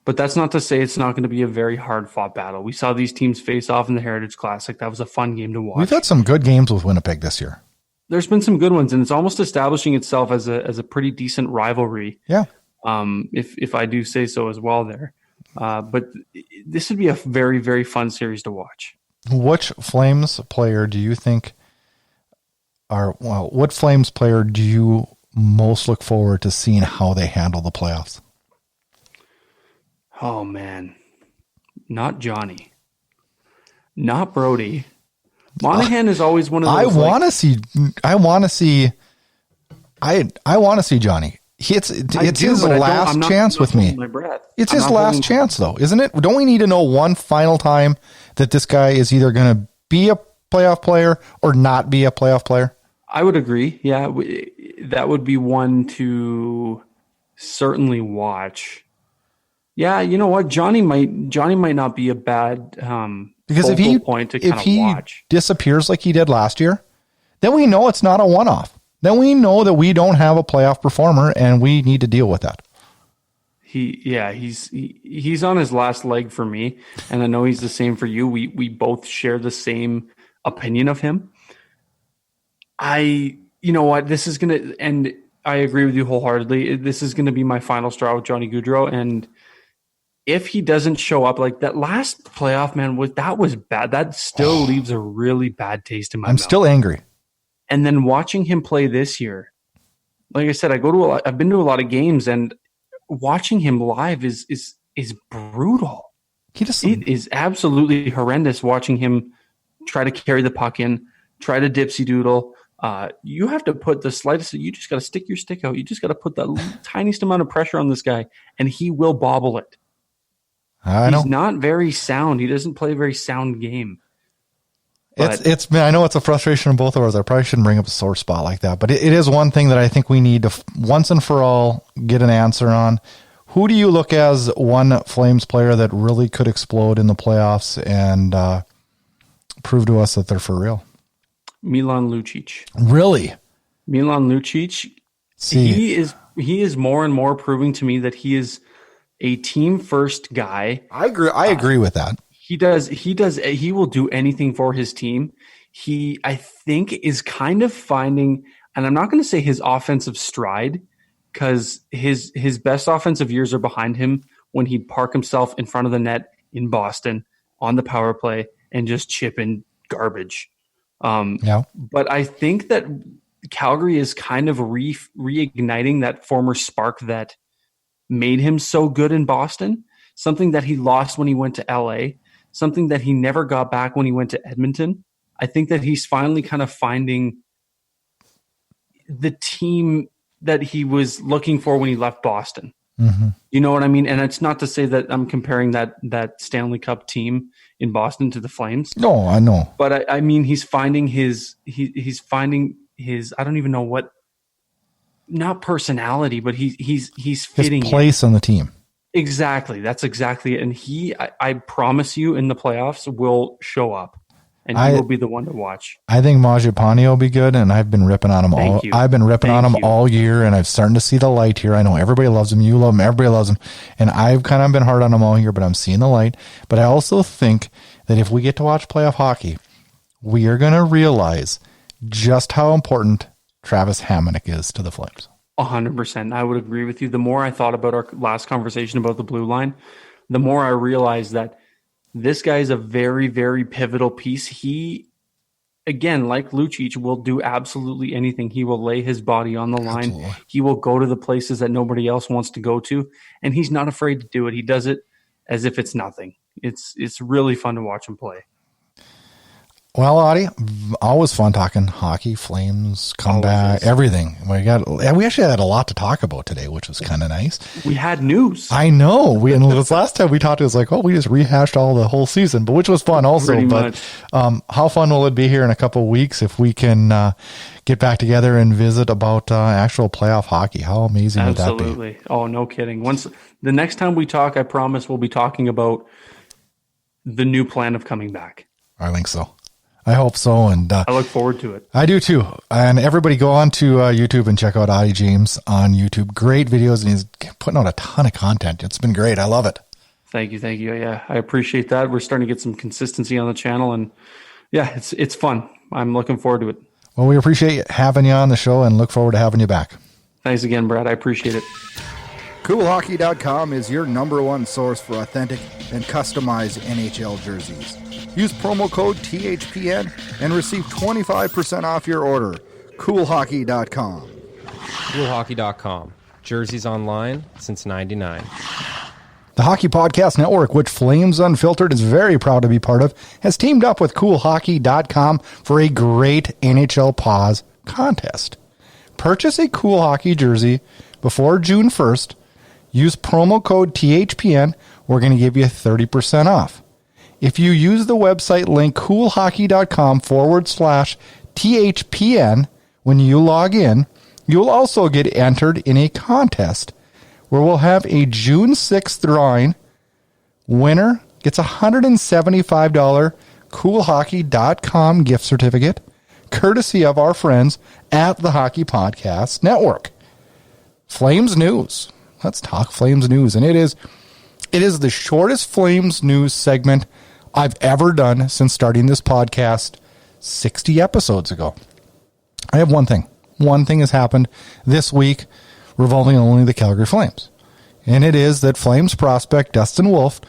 but that's not to say it's not going to be a very hard fought battle. We saw these teams face off in the Heritage Classic. That was a fun game to watch. We've had some good games with Winnipeg this year. There's been some good ones, and it's almost establishing itself as a pretty decent rivalry. Yeah. If I do say so as well there. But this would be a very, very fun series to watch. Which Flames player do you think what Flames player do you most look forward to seeing how they handle the playoffs? Oh man, not Johnny, not Brody. Monahan is always one of those. I want to see Johnny. It's his last chance with me. It's his last chance though, isn't it? Don't we need to know one final time that this guy is either going to be a playoff player or not be a playoff player? I would agree. Yeah, that would be one to certainly watch. Yeah, you know what? Johnny might not be a bad because if he disappears like he did last year, then we know it's not a one-off. Then we know that we don't have a playoff performer and we need to deal with that. He's on his last leg for me, and I know he's the same for you. We both share the same opinion of him. You know what? This is gonna, and I agree with you wholeheartedly. This is gonna be my final straw with Johnny Gaudreau, and if he doesn't show up like that last playoff, man, that was bad. That still leaves a really bad taste in my mouth. I'm still angry. And then watching him play this year, like I said, I've been to a lot of games, and watching him live is brutal. It is absolutely horrendous watching him try to carry the puck in, try to dipsy doodle. You have to put the slightest. You just got to stick your stick out. You just got to put the tiniest amount of pressure on this guy, and he will bobble it. He's not very sound. He doesn't play a very sound game. It's I know it's a frustration of both of us. I probably shouldn't bring up a sore spot like that, but it is one thing that I think we need to once and for all get an answer on. Who do you look as one Flames player that really could explode in the playoffs and prove to us that they're for real? Milan Lucic. Really? Milan Lucic. He is more and more proving to me that he is a team first guy. I agree with that. He will do anything for his team. He, I think, is kind of finding, and I'm not going to say his offensive stride, because his best offensive years are behind him when he'd park himself in front of the net in Boston on the power play and just chip in garbage. But I think that Calgary is kind of reigniting that former spark that made him so good in Boston, something that he lost when he went to LA, something that he never got back when he went to Edmonton. I think that he's finally kind of finding the team that he was looking for when he left Boston. Mm-hmm. You know what I mean? And it's not to say that I'm comparing that Stanley Cup team in Boston to the Flames. No, I know. But I mean, he's finding he's finding his, I don't even know what, not personality, but he's fitting his place on the team. Exactly. That's exactly it. And I promise you, in the playoffs will show up, and he will be the one to watch. I think Mangiapane will be good, and I've been ripping on him I've been ripping on him all year, and I'm starting to see the light here. I know everybody loves him. You love him. Everybody loves him. And I've kind of been hard on him all year, but I'm seeing the light. But I also think that if we get to watch playoff hockey, we are going to realize just how important Travis Hamonic is to the Flames. 100%. I would agree with you. The more I thought about our last conversation about the blue line, the more I realized that this guy is a very, very pivotal piece. He again, like Lucic, will do absolutely anything. He will lay his body on the line. Absolutely. He will go to the places that nobody else wants to go to, and he's not afraid to do it. He does it as if it's nothing. It's really fun to watch him play. Well, Auddie, always fun talking hockey, Flames, comeback, everything. We actually had a lot to talk about today, which was kind of nice. We had news. I know. And this last time we talked, it was like, we just rehashed all the whole season, but which was fun also. Pretty but much. How fun will it be here in a couple of weeks if we can get back together and visit about actual playoff hockey? How amazing would that be? Absolutely. Oh, no kidding. Once the next time we talk, I promise we'll be talking about the new plan of coming back. I think so. I hope so, and I look forward to it. I do too. And everybody go on to YouTube and check out Auddie James on YouTube. Great videos, and he's putting out a ton of content. It's been great. I love it. Thank you. Yeah, I appreciate that. We're starting to get some consistency on the channel, and yeah, it's fun. I'm looking forward to it. Well, we appreciate having you on the show and look forward to having you back. Thanks again, Brad. I appreciate it. CoolHockey.com is your #1 source for authentic and customized NHL jerseys. Use promo code THPN and receive 25% off your order. CoolHockey.com. CoolHockey.com. Jerseys online since '99. The Hockey Podcast Network, which Flames Unfiltered is very proud to be part of, has teamed up with CoolHockey.com for a great NHL Pause contest. Purchase a Cool Hockey jersey before June 1st. Use promo code THPN. We're going to give you 30% off. If you use the website link coolhockey.com/THPN when you log in, you'll also get entered in a contest where we'll have a June 6th drawing. Winner gets a $175 coolhockey.com gift certificate, courtesy of our friends at the Hockey Podcast Network. Flames News. Let's talk Flames News. And it is the shortest Flames News segment I've ever done since starting this podcast 60 episodes ago. I have one thing. One thing has happened this week revolving only the Calgary Flames. And it is that Flames prospect Dustin Wolf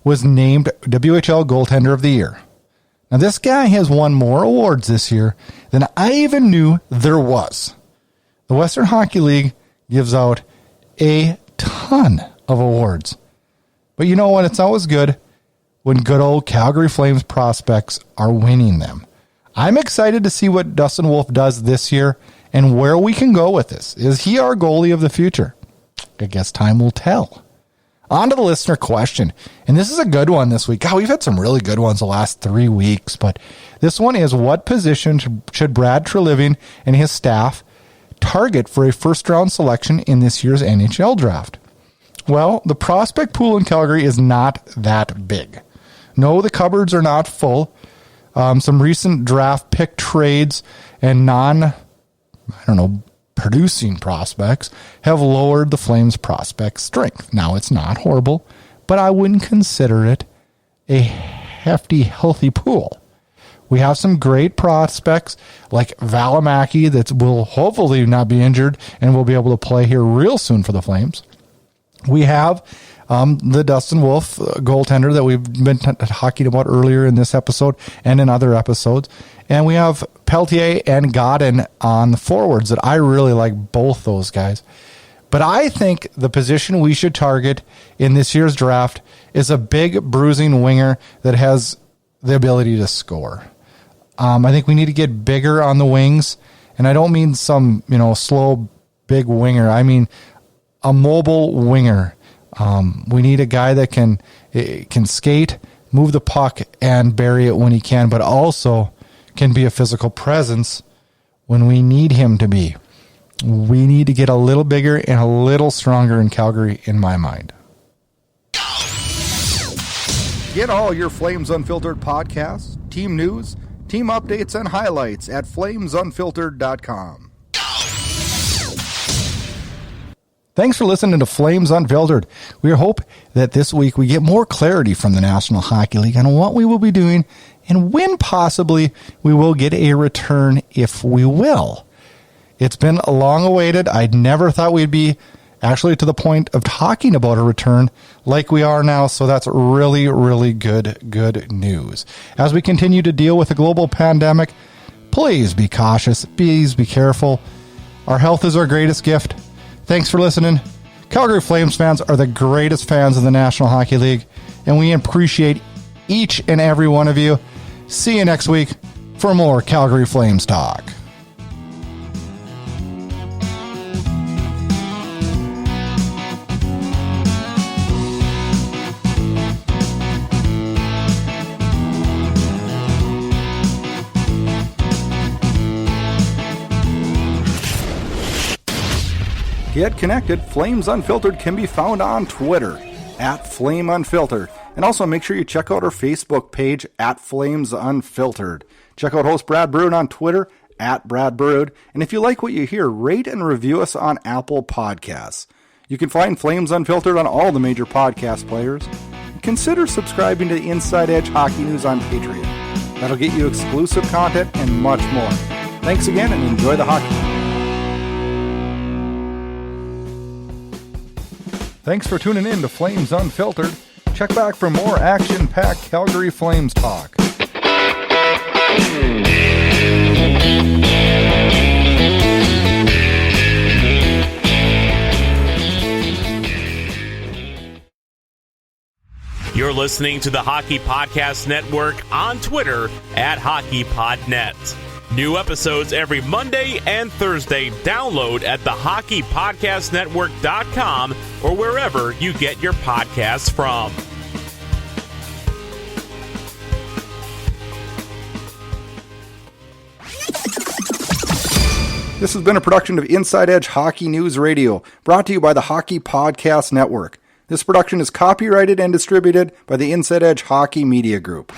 was named WHL Goaltender of the Year. Now, this guy has won more awards this year than I even knew there was. The Western Hockey League gives out a ton of awards. But you know what? It's always good when good old Calgary Flames prospects are winning them. I'm excited to see what Dustin Wolf does this year and where we can go with this. Is he our goalie of the future? I guess time will tell. On to the listener question. And this is a good one this week. God, we've had some really good ones the last 3 weeks. But this one is, what position should Brad Treliving and his staff target for a first-round selection in this year's NHL Draft? Well, the prospect pool in Calgary is not that big. No, the cupboards are not full. Some recent draft pick trades and producing prospects have lowered the Flames prospect strength. Now, it's not horrible, but I wouldn't consider it a hefty, healthy pool. We have some great prospects like Valimaki that will hopefully not be injured and will be able to play here real soon for the Flames. We have the Dustin Wolf goaltender that we've been talking about earlier in this episode and in other episodes. And we have Peltier and Godin on the forwards that I really like, both those guys. But I think the position we should target in this year's draft is a big bruising winger that has the ability to score. I think we need to get bigger on the wings. And I don't mean some, slow, big winger. I mean a mobile winger. We need a guy that can skate, move the puck, and bury it when he can, but also can be a physical presence when we need him to be. We need to get a little bigger and a little stronger in Calgary, in my mind. Get all your Flames Unfiltered podcasts, team news, team updates, and highlights at FlamesUnfiltered.com. Thanks for listening to Flames Unfiltered. We hope that this week we get more clarity from the National Hockey League on what we will be doing and when possibly we will get a return, if we will. It's been long awaited. I never thought we'd be actually to the point of talking about a return like we are now, so that's really, really good news. As we continue to deal with the global pandemic, please be cautious. Please be careful. Our health is our greatest gift. Thanks for listening. Calgary Flames fans are the greatest fans of the National Hockey League, and we appreciate each and every one of you. See you next week for more Calgary Flames talk. Get connected. Flames Unfiltered can be found on Twitter @FlameUnfiltered. And also make sure you check out our Facebook page @Flames Unfiltered. Check out host Brad Brood on Twitter @BradBrood. And if you like what you hear, rate and review us on Apple Podcasts. You can find Flames Unfiltered on all the major podcast players. Consider subscribing to the Inside Edge Hockey News on Patreon. That'll get you exclusive content and much more. Thanks again and enjoy the hockey. Thanks for tuning in to Flames Unfiltered. Check back for more action-packed Calgary Flames talk. You're listening to the Hockey Podcast Network on Twitter @HockeyPodNet. New episodes every Monday and Thursday. Download at thehockeypodcastnetwork.com or wherever you get your podcasts from. This has been a production of Inside Edge Hockey News Radio, brought to you by the Hockey Podcast Network. This production is copyrighted and distributed by the Inside Edge Hockey Media Group.